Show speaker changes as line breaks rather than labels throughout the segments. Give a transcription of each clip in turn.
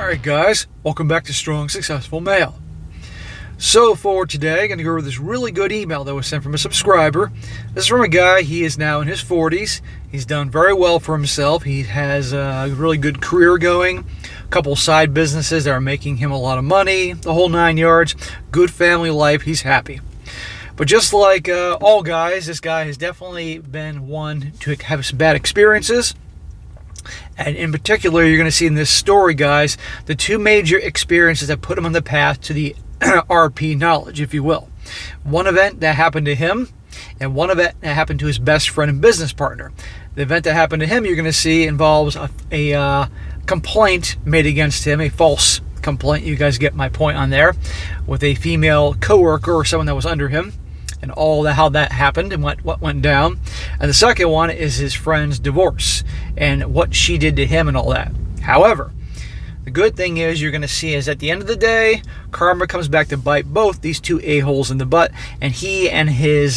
Alright guys, welcome back to Strong Successful Male. So for today, I'm going to go over this really good email that was sent from a subscriber. This is from a guy, he is now in his 40s. He's done very well for himself. He has a really good career going, a couple side businesses that are making him a lot of money, the whole 9 yards, good family life, he's happy. But just like all guys, this guy has definitely been one to have some bad experiences. And in particular, you're going to see in this story, guys, the two major experiences that put him on the path to the RP knowledge, if you will. One event that happened to him, and one event that happened to his best friend and business partner. The event that happened to him, you're going to see, involves a complaint made against him, a false complaint. You guys get my point on there, with a female coworker or someone that was under him, and all that, how that happened and what went down. And the second one is his friend's divorce and what she did to him and all that. However, the good thing is you're going to see is at the end of the day, karma comes back to bite both these two a-holes in the butt, and he and his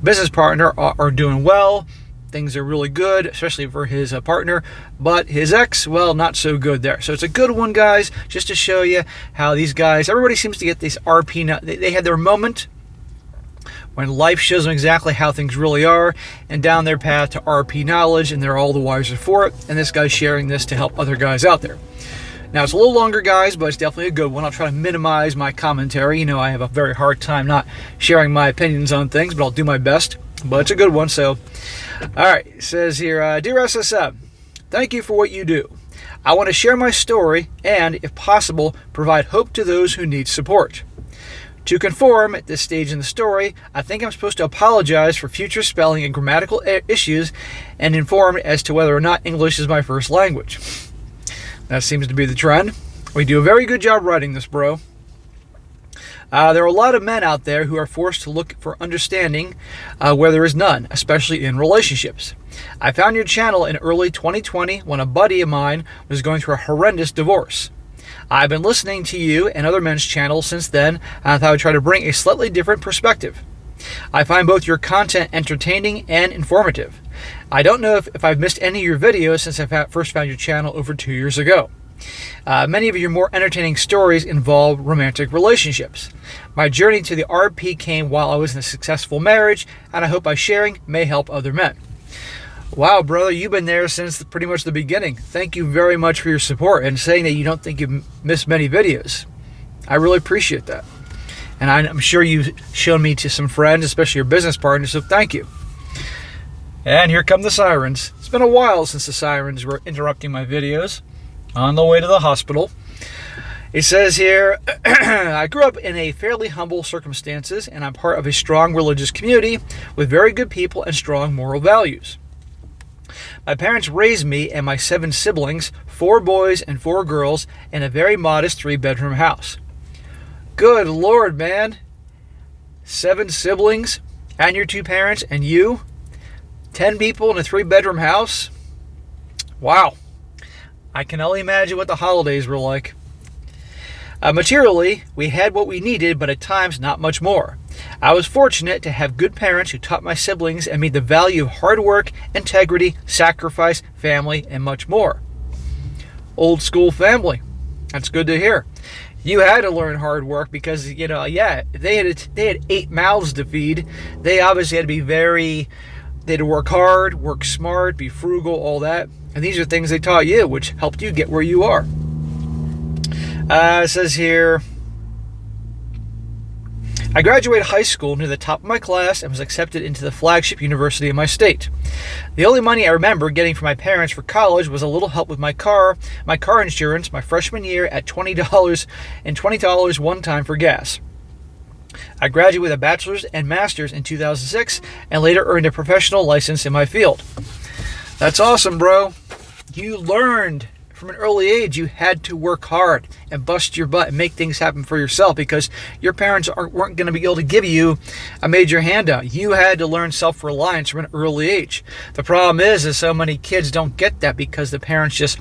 business partner are doing well. Things are really good, especially for his partner, but his ex, well, not so good there. So it's a good one, guys, just to show you how these guys, everybody seems to get this RP, they had their moment when life shows them exactly how things really are, and down their path to RP knowledge, and they're all the wiser for it. And this guy's sharing this to help other guys out there. Now, it's a little longer, guys, but it's definitely a good one. I'll try to minimize my commentary. You know, I have a very hard time not sharing my opinions on things, but I'll do my best. But it's a good one, so. All right, it says here, Dear SSM, thank you for what you do. I want to share my story and, if possible, provide hope to those who need support. To conform at this stage in the story, I think I'm supposed to apologize for future spelling and grammatical issues and inform as to whether or not English is my first language. That seems to be the trend. We do a very good job writing this, bro. There are a lot of men out there who are forced to look for understanding where there is none, especially in relationships. I found your channel in early 2020 when a buddy of mine was going through a horrendous divorce. I've been listening to you and other men's channels since then, and I thought I would try to bring a slightly different perspective. I find both your content entertaining and informative. I don't know if I've missed any of your videos since I first found your channel over 2 years ago. Many of your more entertaining stories involve romantic relationships. My journey to the RP came while I was in a successful marriage, and I hope by sharing may help other men. Wow, brother, you've been there since pretty much the beginning. Thank you very much for your support and saying that you don't think you've missed many videos. I really appreciate that. And I'm sure you've shown me to some friends, especially your business partners, so thank you. And here come the sirens. It's been a while since the sirens were interrupting my videos on the way to the hospital. It says here, I grew up in a fairly humble circumstances, and I'm part of a strong religious community with very good people and strong moral values. My parents raised me and my 7 siblings, 4 boys and 4 girls, in a very modest 3-bedroom house. Good Lord, man. 7 siblings and your 2 parents and you? 10 people in a 3-bedroom house? Wow. I can only imagine what the holidays were like. Materially, we had what we needed, but at times not much more. I was fortunate to have good parents who taught my siblings and me the value of hard work, integrity, sacrifice, family, and much more. Old school family. That's good to hear. You had to learn hard work because, you know, yeah, they had 8 mouths to feed. They obviously had to be they had to work hard, work smart, be frugal, all that. And these are things they taught you, which helped you get where you are. It says here, I graduated high school near the top of my class and was accepted into the flagship university in my state. The only money I remember getting from my parents for college was a little help with my car insurance my freshman year at $20 and $20 one time for gas. I graduated with a bachelor's and master's in 2006 and later earned a professional license in my field. That's awesome, bro. You learned from an early age you had to work hard and bust your butt and make things happen for yourself because your parents weren't going to be able to give you a major handout. You had to learn self-reliance from an early age. The problem is so many kids don't get that because the parents just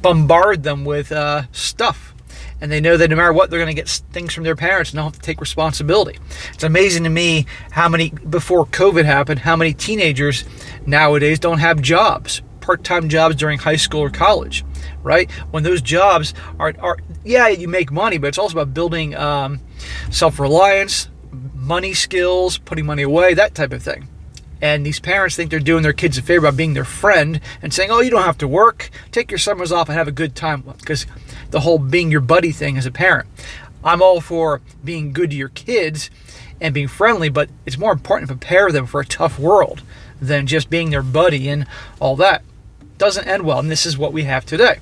bombard them with stuff. And they know that no matter what, they're going to get things from their parents and don't have to take responsibility. It's amazing to me how many, before COVID happened, how many teenagers nowadays don't have jobs. part-time jobs during high school or college, right? When those jobs are yeah, you make money, but it's also about building self-reliance, money skills, putting money away, that type of thing. And these parents think they're doing their kids a favor by being their friend and saying, oh, you don't have to work. Take your summers off and have a good time. Because the whole being your buddy thing as a parent. I'm all for being good to your kids and being friendly, but it's more important to prepare them for a tough world than just being their buddy and all that. Doesn't end well, and this is what we have today.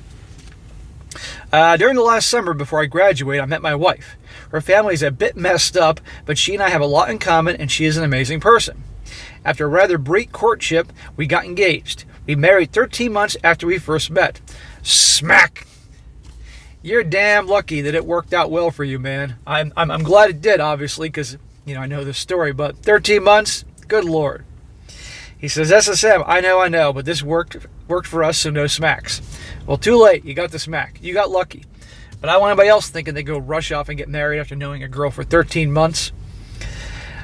During the last summer before I graduate, I met my wife. Her family is a bit messed up, but she and I have a lot in common, and she is an amazing person. After a rather brief courtship, we got engaged. We married 13 months after we first met. Smack! You're damn lucky that it worked out well for you, man. I'm glad it did, obviously, because, I know the story, but 13 months? Good Lord. He says, SSM, I know, but this worked for us, so no smacks. Well, too late. You got the smack. You got lucky. But I don't want anybody else thinking they go rush off and get married after knowing a girl for 13 months.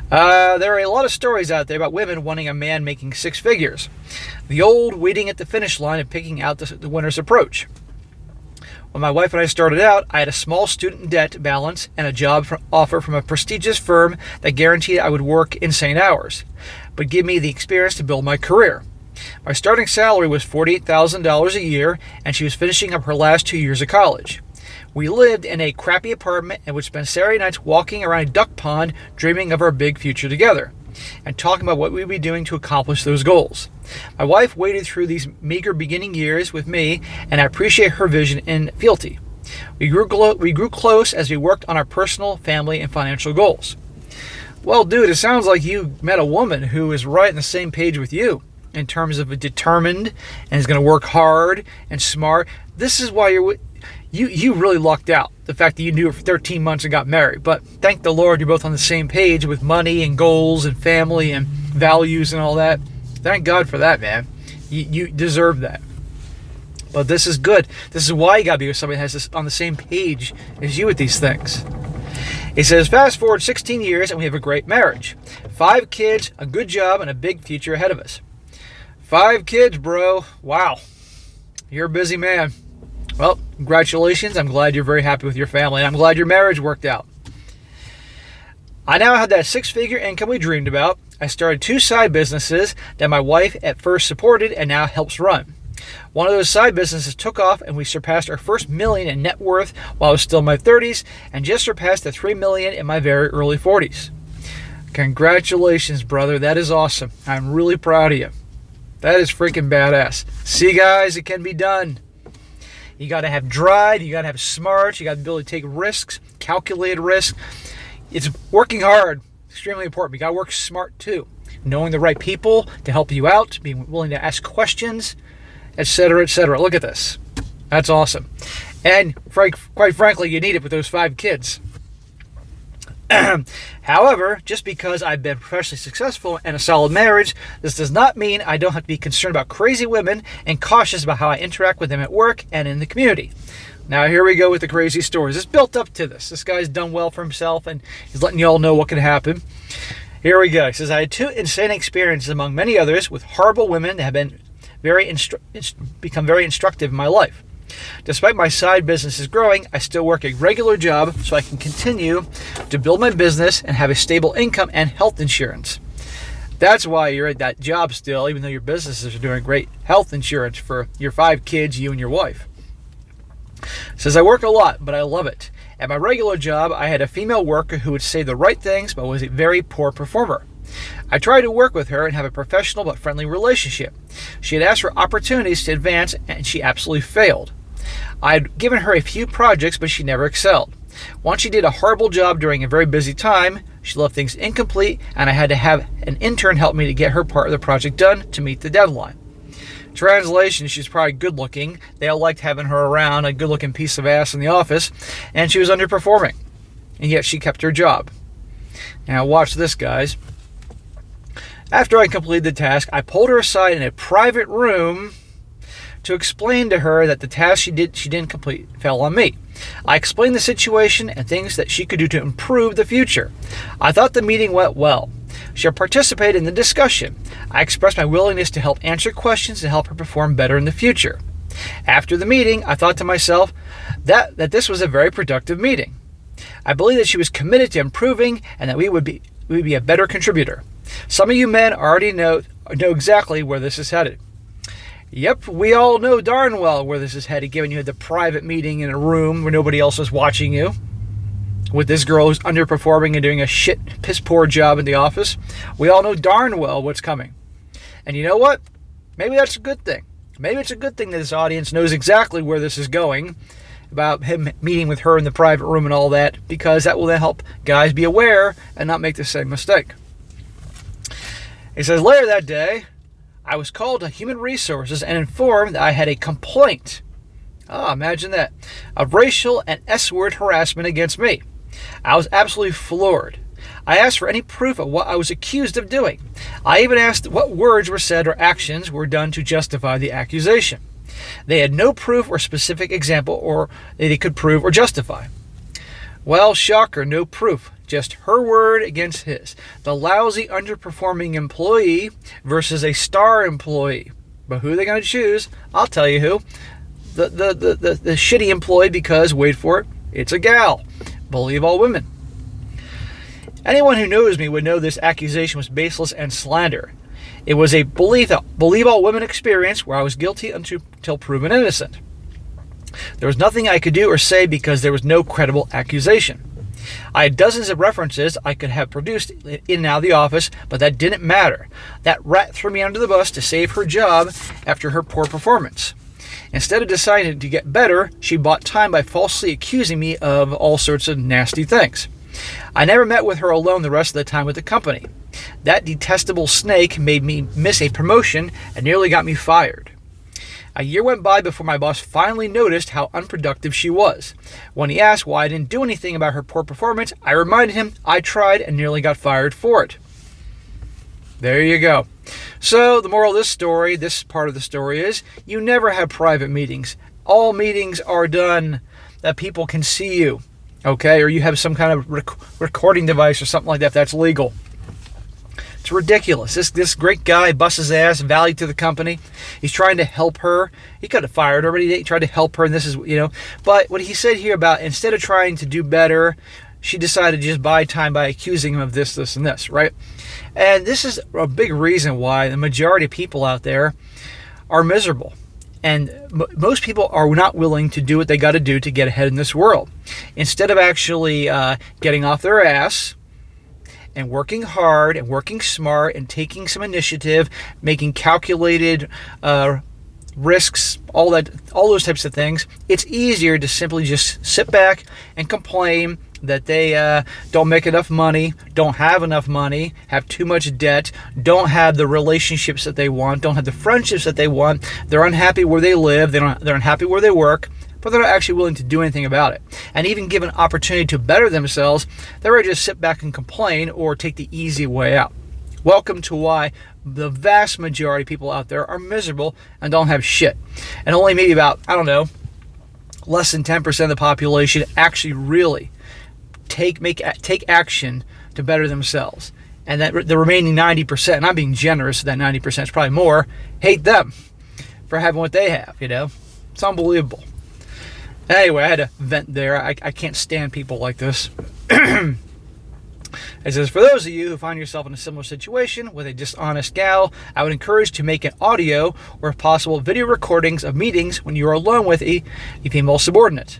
There are a lot of stories out there about women wanting a man making six figures. The old waiting at the finish line and picking out the winner's approach. When my wife and I started out, I had a small student debt balance and a job offer from a prestigious firm that guaranteed I would work insane hours, but give me the experience to build my career. My starting salary was $48,000 a year, and she was finishing up her last 2 years of college. We lived in a crappy apartment and would spend Saturday nights walking around a duck pond dreaming of our big future together and talking about what we'd be doing to accomplish those goals. My wife waded through these meager beginning years with me, and I appreciate her vision and fealty. We grew close as we worked on our personal, family, and financial goals. Well, dude, it sounds like you met a woman who is right on the same page with you in terms of determined and is going to work hard and smart. This is why you really lucked out, the fact that you knew her for 13 months and got married. But thank the Lord you're both on the same page with money and goals and family and values and all that. Thank God for that, man. You deserve that. But this is good. This is why you got to be with somebody that has this on the same page as you with these things. He says, fast forward 16 years and we have a great marriage. 5 kids, a good job, and a big future ahead of us. 5 kids, bro. Wow. You're a busy man. Well, congratulations. I'm glad you're very happy with your family, and I'm glad your marriage worked out. I now have that 6-figure income we dreamed about. I started 2 side businesses that my wife at first supported and now helps run. One of those side businesses took off, and we surpassed our first $1 million in net worth while I was still in my 30s, and just surpassed the $3 million in my very early 40s. Congratulations, brother. That is awesome. I'm really proud of you. That is freaking badass. See, guys, it can be done. You got to have drive. You got to have smarts. You got the ability to take risks, calculated risks. It's working hard. Extremely important. You got to work smart too. Knowing the right people to help you out, being willing to ask questions, etc., etc. Look at this. That's awesome. And quite frankly, you need it with those 5 kids. However, just because I've been professionally successful and a solid marriage, this does not mean I don't have to be concerned about crazy women and cautious about how I interact with them at work and in the community. Now, here we go with the crazy stories. It's built up to this. This guy's done well for himself, and he's letting you all know what can happen. Here we go. He says, I had 2 insane experiences among many others with horrible women that have been become very instructive in my life. Despite my side businesses growing, I still work a regular job so I can continue to build my business and have a stable income and health insurance. That's why you're at that job still, even though your businesses are doing great health insurance for your 5 kids, you and your wife. Says, I work a lot, but I love it. At my regular job, I had a female worker who would say the right things, but was a very poor performer. I tried to work with her and have a professional but friendly relationship. She had asked for opportunities to advance, and she absolutely failed. I had given her a few projects, but she never excelled. Once she did a horrible job during a very busy time, she left things incomplete, and I had to have an intern help me to get her part of the project done to meet the deadline. Translation, she's probably good looking. They all liked having her around, a good looking piece of ass in the office, and she was underperforming. And yet she kept her job. Now watch this, guys. After I completed the task, I pulled her aside in a private room to explain to her that the task she didn't complete fell on me. I explained the situation and things that she could do to improve the future. I thought the meeting went well. She participated in the discussion. I expressed my willingness to help answer questions to help her perform better in the future. After the meeting, I thought to myself that this was a very productive meeting. I believe that she was committed to improving and that we would be a better contributor. Some of you men already know exactly where this is headed. Yep, we all know darn well where this is headed, given you had the private meeting in a room where nobody else was watching you, with this girl who's underperforming and doing a piss poor job in the office. We all know darn well what's coming. And you know what? Maybe that's a good thing. Maybe it's a good thing that this audience knows exactly where this is going, about him meeting with her in the private room and all that, because that will then help guys be aware and not make the same mistake. He says, later that day, I was called to Human Resources and informed that I had a complaint. Imagine that. Of racial and S-word harassment against me. I was absolutely floored. I asked for any proof of what I was accused of doing. I even asked what words were said or actions were done to justify the accusation. They had no proof or specific example or they could prove or justify. Well, shocker, no proof. Just her word against his. The lousy, underperforming employee versus a star employee. But who are they going to choose? I'll tell you who. The shitty employee, because, wait for it, it's a gal. Believe all women. Anyone who knows me would know this accusation was baseless and slander. It was a believe all women experience where I was guilty until proven innocent. There was nothing I could do or say because there was no credible accusation. I had dozens of references I could have produced in and out of the office, but that didn't matter. That rat threw me under the bus to save her job after her poor performance. Instead of deciding to get better, she bought time by falsely accusing me of all sorts of nasty things. I never met with her alone the rest of the time with the company. That detestable snake made me miss a promotion and nearly got me fired. A year went by before my boss finally noticed how unproductive she was. When he asked why I didn't do anything about her poor performance, I reminded him I tried and nearly got fired for it. There you go. So the moral of this story, this part of the story is, you never have private meetings. All meetings are done that people can see you, okay? Or you have some kind of recording device or something like that if that's legal. It's ridiculous. This great guy busts his ass, value to the company. He's trying to help her. He could have fired her, but he tried to help her, and this is, But what he said here about instead of trying to do better, she decided to just buy time by accusing him of this, this, and this, right? And this is a big reason why the majority of people out there are miserable. And most people are not willing to do what they got to do to get ahead in this world. Instead of actually getting off their ass and working hard and working smart and taking some initiative, making calculated risks, all those types of things, it's easier to simply just sit back and complain that they don't make enough money, don't have enough money, have too much debt, don't have the relationships that they want, don't have the friendships that they want, they're unhappy where they live, they're unhappy where they work, but they're not actually willing to do anything about it. And even given an opportunity to better themselves, they're ready to just sit back and complain or take the easy way out. Welcome to why the vast majority of people out there are miserable and don't have shit. And only maybe about, less than 10% of the population actually really take action to better themselves. And that the remaining 90%, and I'm being generous, that 90%, it's probably more, hate them for having what they have, It's unbelievable. Anyway, I had to vent there. I can't stand people like this. It says, for those of you who find yourself in a similar situation with a dishonest gal, I would encourage to make an audio or, if possible, video recordings of meetings when you are alone with a female subordinate.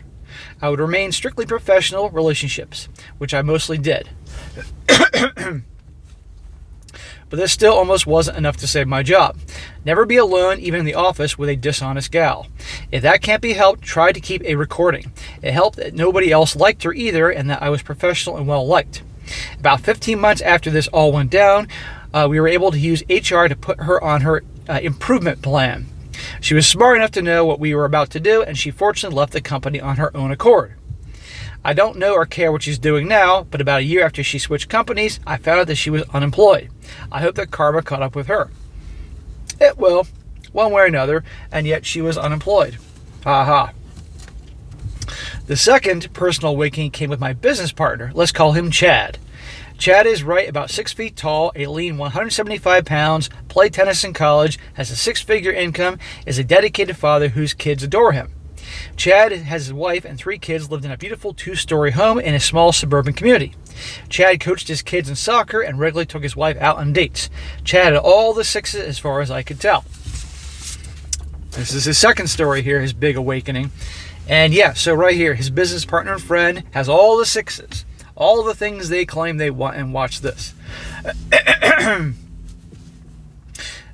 I would remain strictly professional relationships, which I mostly did. But this still almost wasn't enough to save my job. Never be alone, even in the office, with a dishonest gal. If that can't be helped, try to keep a recording. It helped that nobody else liked her either, and that I was professional and well-liked. About 15 months after this all went down, we were able to use HR to put her on her improvement plan. She was smart enough to know what we were about to do, and she fortunately left the company on her own accord. I don't know or care what she's doing now, but about a year after she switched companies, I found out that she was unemployed. I hope that karma caught up with her. It will, one way or another, and yet she was unemployed. Ha ha. The second personal awakening came with my business partner. Let's call him Chad. Chad is right about 6 feet tall, a lean 175 pounds, played tennis in college, has a six-figure income, is a dedicated father whose kids adore him. Chad has his wife and 3 kids, lived in a beautiful 2-story home in a small suburban community. Chad coached his kids in soccer and regularly took his wife out on dates. Chad had all the 6s as far as I could tell. This is his second story here, his big awakening. And yeah, so right here, his business partner and friend has all the 6s. All the things they claim they want, and watch this.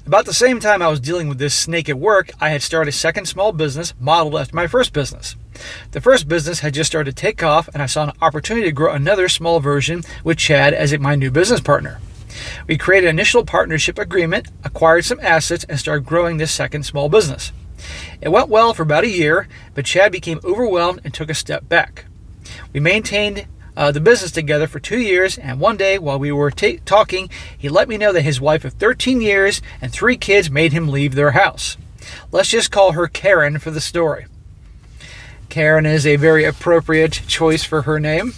About the same time I was dealing with this snake at work, I had started a second small business modeled after my first business. The first business had just started to take off, and I saw an opportunity to grow another small version with Chad as my new business partner. We created an initial partnership agreement, acquired some assets, and started growing this second small business. It went well for about a year, but Chad became overwhelmed and took a step back. We maintained the business together for 2 years, and one day while we were talking, he let me know that his wife of 13 years and 3 kids made him leave their house. Let's just call her Karen for the story. Karen is a very appropriate choice for her name.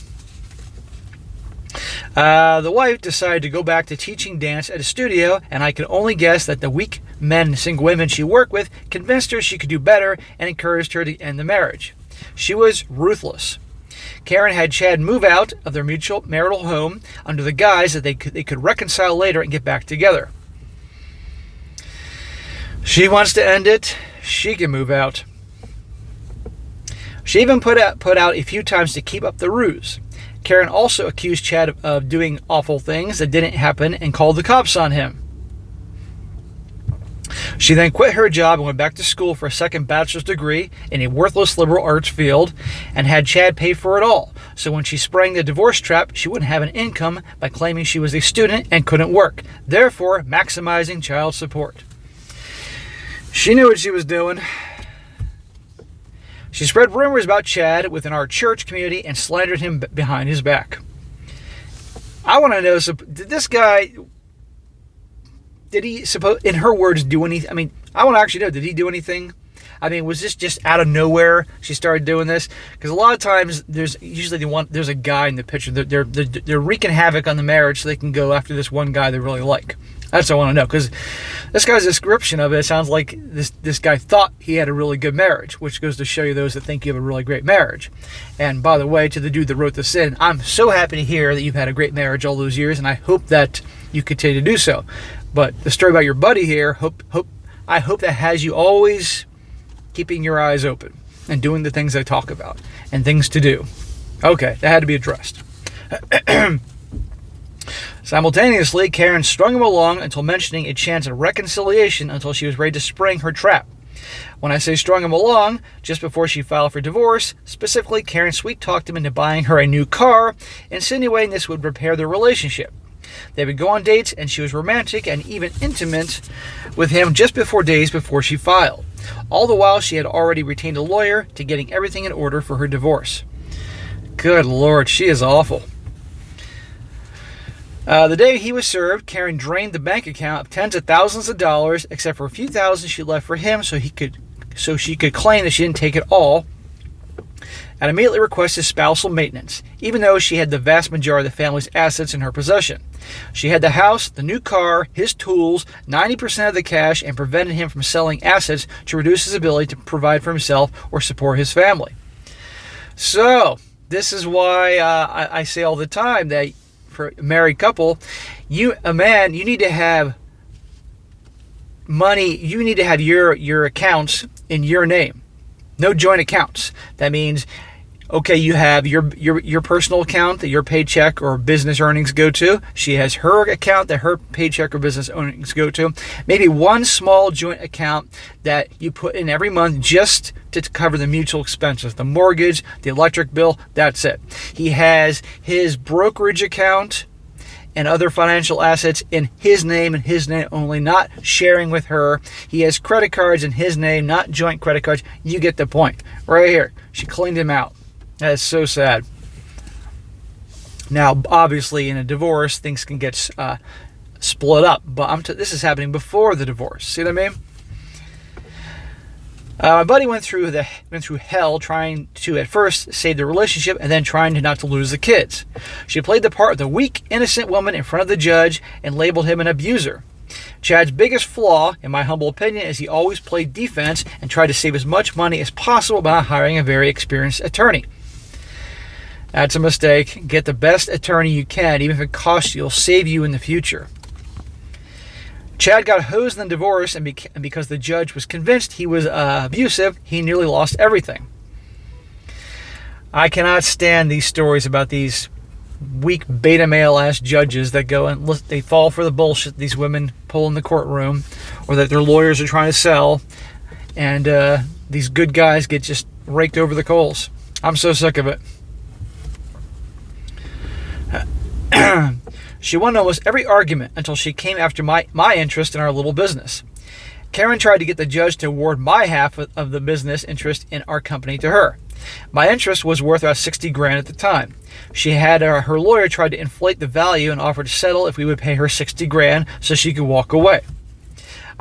The wife decided to go back to teaching dance at a studio, and I could only guess that the weak men and single women she worked with convinced her she could do better and encouraged her to end the marriage. She was ruthless. Karen had Chad move out of their mutual marital home under the guise that they could reconcile later and get back together. She wants to end it. She can move out. She even put out a few times to keep up the ruse. Karen also accused Chad of doing awful things that didn't happen and called the cops on him. She then quit her job and went back to school for a second bachelor's degree in a worthless liberal arts field and had Chad pay for it all. So when she sprang the divorce trap, she wouldn't have an income by claiming she was a student and couldn't work, therefore maximizing child support. She knew what she was doing. She spread rumors about Chad within our church community and slandered him behind his back. I want to know, so did this guy... Did he, in her words, do anything? I mean, I want to actually know, did he do anything? I mean, was this just out of nowhere she started doing this? Because a lot of times, there's a guy in the picture. They're wreaking havoc on the marriage so they can go after this one guy they really like. That's what I want to know. Because this guy's description of it sounds like this guy thought he had a really good marriage, which goes to show you those that think you have a really great marriage. And by the way, to the dude that wrote this in, I'm so happy to hear that you've had a great marriage all those years, and I hope that you continue to do so. But the story about your buddy here, I hope that has you always keeping your eyes open and doing the things I talk about and things to do. Okay, that had to be addressed. Simultaneously, Karen strung him along until mentioning a chance at reconciliation until she was ready to spring her trap. When I say strung him along, just before she filed for divorce, specifically Karen sweet-talked him into buying her a new car, insinuating this would repair their relationship. They would go on dates, and she was romantic and even intimate with him just days before she filed. All the while, she had already retained a lawyer to getting everything in order for her divorce. Good Lord, she is awful. The day he was served, Karen drained the bank account of tens of thousands of dollars, except for a few thousand she left for him so she could claim that she didn't take it all, and immediately requested spousal maintenance, even though she had the vast majority of the family's assets in her possession. She had the house, the new car, his tools, 90% of the cash, and prevented him from selling assets to reduce his ability to provide for himself or support his family. So, this is why I say all the time that for a married couple, you need to have money, you need to have your accounts in your name. No joint accounts. That means, okay, you have your personal account that your paycheck or business earnings go to. She has her account that her paycheck or business earnings go to. Maybe one small joint account that you put in every month just to cover the mutual expenses, the mortgage, the electric bill, that's it. He has his brokerage account and other financial assets in his name and his name only, not sharing with her. He has credit cards in his name, not joint credit cards. You get the point. Right here. She cleaned him out. That is so sad. Now, obviously, in a divorce, things can get split up. But this is happening before the divorce. See what I mean? My buddy went through hell trying to at first save the relationship and then trying to not to lose the kids. She played the part of the weak, innocent woman in front of the judge and labeled him an abuser. Chad's biggest flaw, in my humble opinion, is he always played defense and tried to save as much money as possible by hiring a very experienced attorney. That's a mistake. Get the best attorney you can, even if it costs you. It'll save you in the future. Chad got hosed in the divorce, and because the judge was convinced he was abusive, he nearly lost everything. I cannot stand these stories about these weak beta male-ass judges that go and they fall for the bullshit these women pull in the courtroom, or that their lawyers are trying to sell, and these good guys get just raked over the coals. I'm so sick of it. She won almost every argument until she came after my interest in our little business. Karen tried to get the judge to award my half of the business interest in our company to her. My interest was worth about $60,000 at the time. She had her lawyer try to inflate the value and offer to settle if we would pay her $60,000 so she could walk away.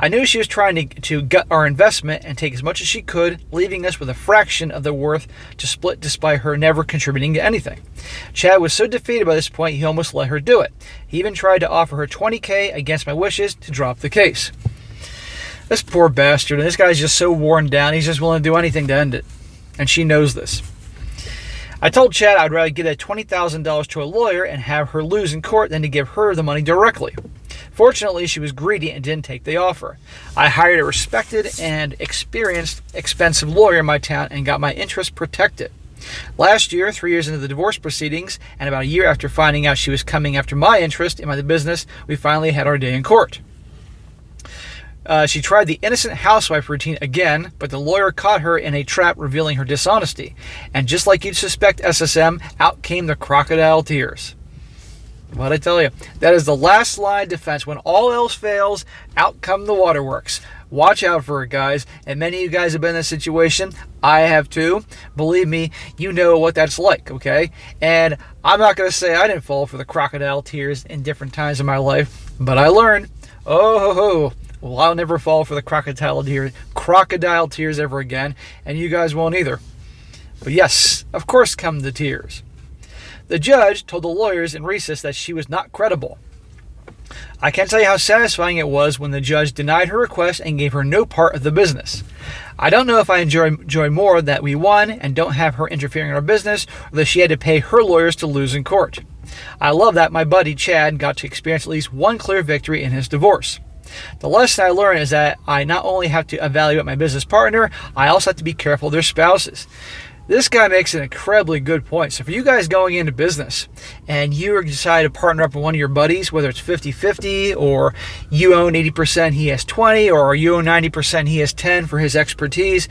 I knew she was trying to gut our investment and take as much as she could, leaving us with a fraction of the worth to split despite her never contributing to anything. Chad was so defeated by this point he almost let her do it. He even tried to offer her $20,000 against my wishes to drop the case. This poor bastard, and this guy's just so worn down, he's just willing to do anything to end it. And she knows this. I told Chad I'd rather give that $20,000 to a lawyer and have her lose in court than to give her the money directly. Fortunately, she was greedy and didn't take the offer. I hired a respected and experienced expensive lawyer in my town and got my interests protected. Last year, 3 years into the divorce proceedings, and about a year after finding out she was coming after my interest in my business, we finally had our day in court. She tried the innocent housewife routine again, but the lawyer caught her in a trap revealing her dishonesty. And just like you'd suspect SSM, out came the crocodile tears. What'd I tell you? That is the last line of defense. When all else fails, out come the waterworks. Watch out for it, guys. And many of you guys have been in this situation. I have too. Believe me, you know what that's like, okay? And I'm not going to say I didn't fall for the crocodile tears in different times in my life, but I learned. Well, I'll never fall for the crocodile tears ever again, and you guys won't either. But yes, of course come the tears. The judge told the lawyers in recess that she was not credible. I can't tell you how satisfying it was when the judge denied her request and gave her no part of the business. I don't know if I enjoy more that we won and don't have her interfering in our business, or that she had to pay her lawyers to lose in court. I love that my buddy Chad got to experience at least one clear victory in his divorce. The lesson I learned is that I not only have to evaluate my business partner, I also have to be careful of their spouses. This guy makes an incredibly good point. So for you guys going into business and you decide to partner up with one of your buddies, whether it's 50-50 or you own 80%, he has 20, or you own 90%, he has 10 for his expertise,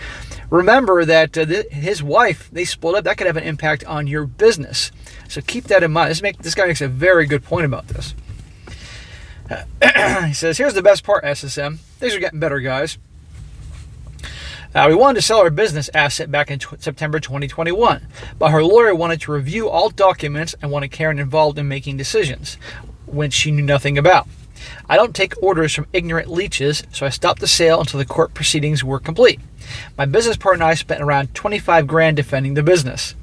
remember that his wife, they split up, that could have an impact on your business. So keep that in mind. This guy makes a very good point about this. He says, here's the best part, SSM. Things are getting better, guys. We wanted to sell our business asset back in September 2021, but her lawyer wanted to review all documents and wanted Karen involved in making decisions, which she knew nothing about. I don't take orders from ignorant leeches, so I stopped the sale until the court proceedings were complete. My business partner and I spent around $25,000 defending the business.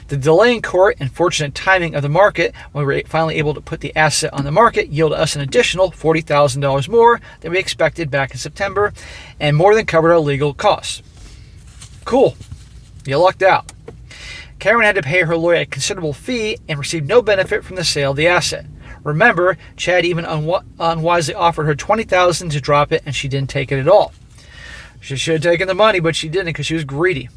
The delay in court and fortunate timing of the market, when we were finally able to put the asset on the market, yielded us an additional $40,000 more than we expected back in September, and more than covered our legal costs. Cool. You lucked out. Karen had to pay her lawyer a considerable fee and received no benefit from the sale of the asset. Remember, Chad even unwisely offered her $20,000 to drop it, and she didn't take it at all. She should have taken the money, but she didn't because she was greedy.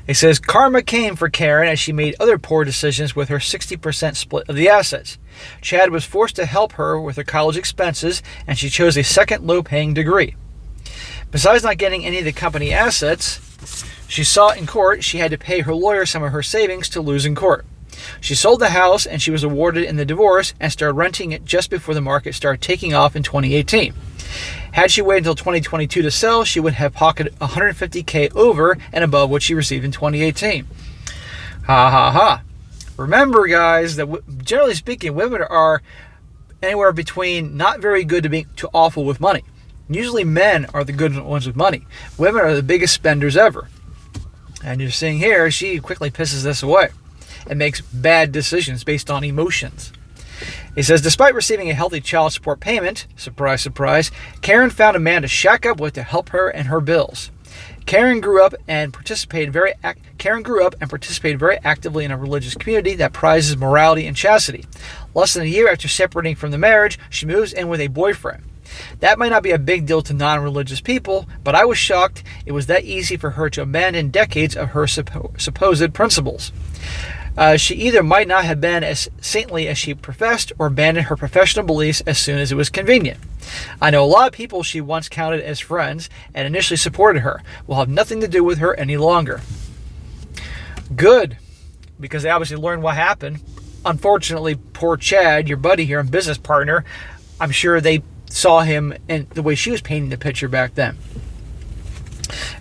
It says, karma came for Karen as she made other poor decisions with her 60% split of the assets. Chad was forced to help her with her college expenses, and she chose a second low-paying degree. Besides not getting any of the company assets she saw in court, she had to pay her lawyer some of her savings to lose in court. She sold the house, and she was awarded in the divorce and started renting it just before the market started taking off in 2018. Had she waited until 2022 to sell, she would have pocketed $150,000 over and above what she received in 2018. Ha ha ha. Remember, guys, that generally speaking, women are anywhere between not very good to awful with money. Usually men are the good ones with money. Women are the biggest spenders ever. And you're seeing here, she quickly pisses this away and makes bad decisions based on emotions. He says, despite receiving a healthy child support payment, surprise, surprise, Karen found a man to shack up with to help her and her bills. Karen grew up and participated very actively in a religious community that prizes morality and chastity. Less than a year after separating from the marriage, she moves in with a boyfriend. That might not be a big deal to non-religious people, but I was shocked it was that easy for her to abandon decades of her supposed principles. She either might not have been as saintly as she professed or abandoned her professional beliefs as soon as it was convenient. I know a lot of people she once counted as friends and initially supported her will have nothing to do with her any longer. Good, because they obviously learned what happened. Unfortunately, poor Chad, your buddy here and business partner, I'm sure they saw him and the way she was painting the picture back then.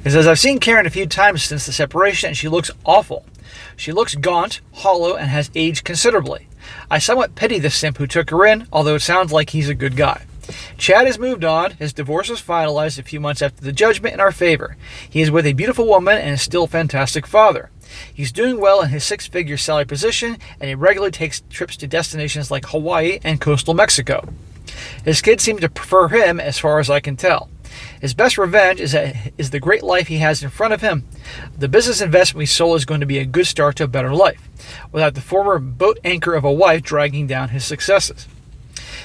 It says, I've seen Karen a few times since the separation and she looks awful. She looks gaunt, hollow, and has aged considerably. I somewhat pity the simp who took her in, although it sounds like he's a good guy. Chad has moved on. His divorce was finalized a few months after the judgment in our favor. He is with a beautiful woman and is still a fantastic father. He's doing well in his six-figure salary position, and he regularly takes trips to destinations like Hawaii and coastal Mexico. His kids seem to prefer him as far as I can tell. His best revenge is the great life he has in front of him. The business investment we sold is going to be a good start to a better life, without the former boat anchor of a wife dragging down his successes.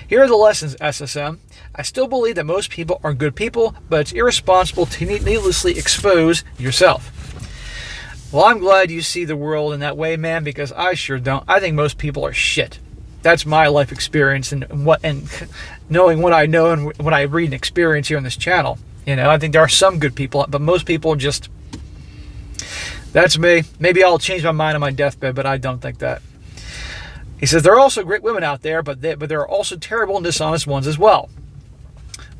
Here are the lessons, SSM. I still believe that most people are good people, but it's irresponsible to needlessly expose yourself. Well, I'm glad you see the world in that way, man, because I sure don't. I think most people are shit. That's my life experience and knowing what I know and what I read and experience here on this channel. I think there are some good people, but most people just, that's me. Maybe I'll change my mind on my deathbed, but I don't think that. He says, there are also great women out there, but there are also terrible and dishonest ones as well.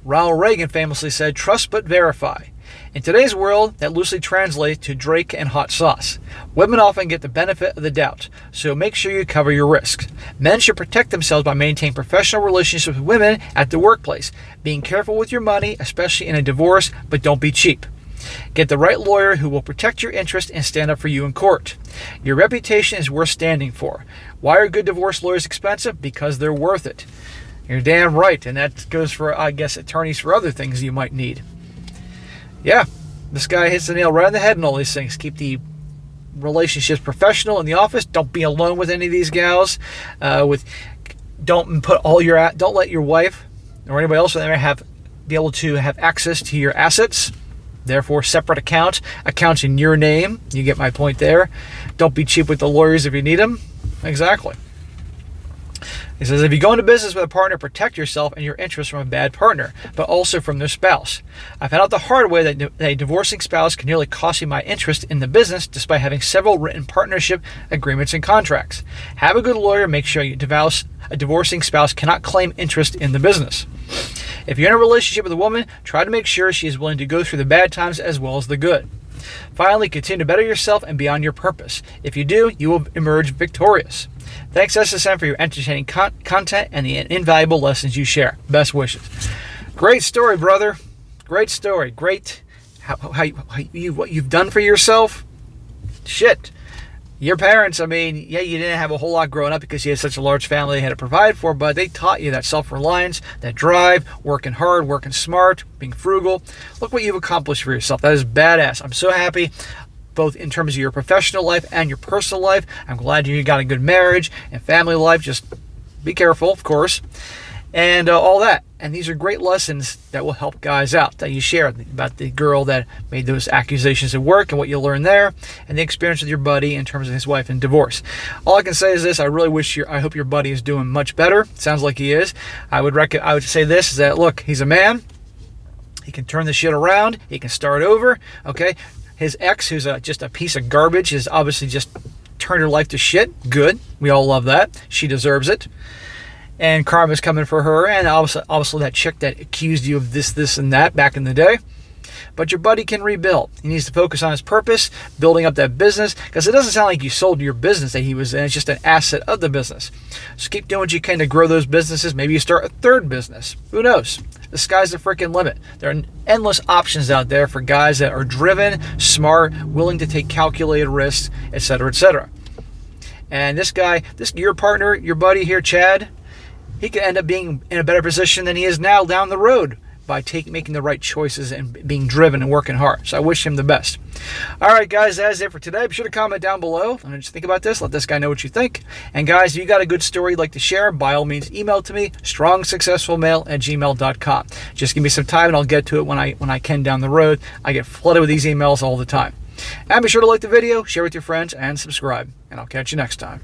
Ronald Reagan famously said, trust but verify. In today's world, that loosely translates to Drake and hot sauce. Women often get the benefit of the doubt, so make sure you cover your risks. Men should protect themselves by maintaining professional relationships with women at the workplace, being careful with your money, especially in a divorce, but don't be cheap. Get the right lawyer who will protect your interest and stand up for you in court. Your reputation is worth standing for. Why are good divorce lawyers expensive? Because they're worth it. You're damn right, and that goes for, I guess, attorneys for other things you might need. Yeah, this guy hits the nail right on the head in all these things. Keep the relationships professional in the office. Don't be alone with any of these gals. Don't let your wife or anybody else be able to have access to your assets. Therefore, separate accounts in your name. You get my point there. Don't be cheap with the lawyers if you need them. Exactly. He says, if you go into business with a partner, protect yourself and your interests from a bad partner, but also from their spouse. I found out the hard way that a divorcing spouse can nearly cost you my interest in the business despite having several written partnership agreements and contracts. Have a good lawyer. Make sure a divorcing spouse cannot claim interest in the business. If you're in a relationship with a woman, try to make sure she is willing to go through the bad times as well as the good. Finally, continue to better yourself and be on your purpose. If you do, you will emerge victorious. Thanks, SSM, for your entertaining content and the invaluable lessons you share. Best wishes. Great story, brother. Great story. Great what you've done for yourself. Shit. Your parents, you didn't have a whole lot growing up because you had such a large family they had to provide for, but they taught you that self-reliance, that drive, working hard, working smart, being frugal. Look what you've accomplished for yourself. That is badass. I'm so happy, both in terms of your professional life and your personal life. I'm glad you got a good marriage and family life. Just be careful, of course, and all that. And these are great lessons that will help guys out that you share about the girl that made those accusations at work and what you learned there, and the experience with your buddy in terms of his wife and divorce. All I can say is this: I hope your buddy is doing much better. Sounds like he is. I would say this: is that look, he's a man. He can turn the shit around. He can start over. Okay, his ex, who's just a piece of garbage, has obviously just turned her life to shit. Good, we all love that. She deserves it. And karma's coming for her, and obviously that chick that accused you of this, and that back in the day. But your buddy can rebuild. He needs to focus on his purpose, building up that business, because it doesn't sound like you sold your business that he was in. It's just an asset of the business. So keep doing what you can to grow those businesses. Maybe you start a third business. Who knows? The sky's the freaking limit. There are endless options out there for guys that are driven, smart, willing to take calculated risks, etc., etc. And this guy, your partner, your buddy here, Chad, he could end up being in a better position than he is now down the road by making the right choices and being driven and working hard. So I wish him the best. All right, guys, that's it for today. Be sure to comment down below and just think about this. Let this guy know what you think. And guys, if you got a good story you'd like to share, by all means, email to me, strongsuccessfulmale@gmail.com. Just give me some time and I'll get to it when I can down the road. I get flooded with these emails all the time. And be sure to like the video, share with your friends, and subscribe. And I'll catch you next time.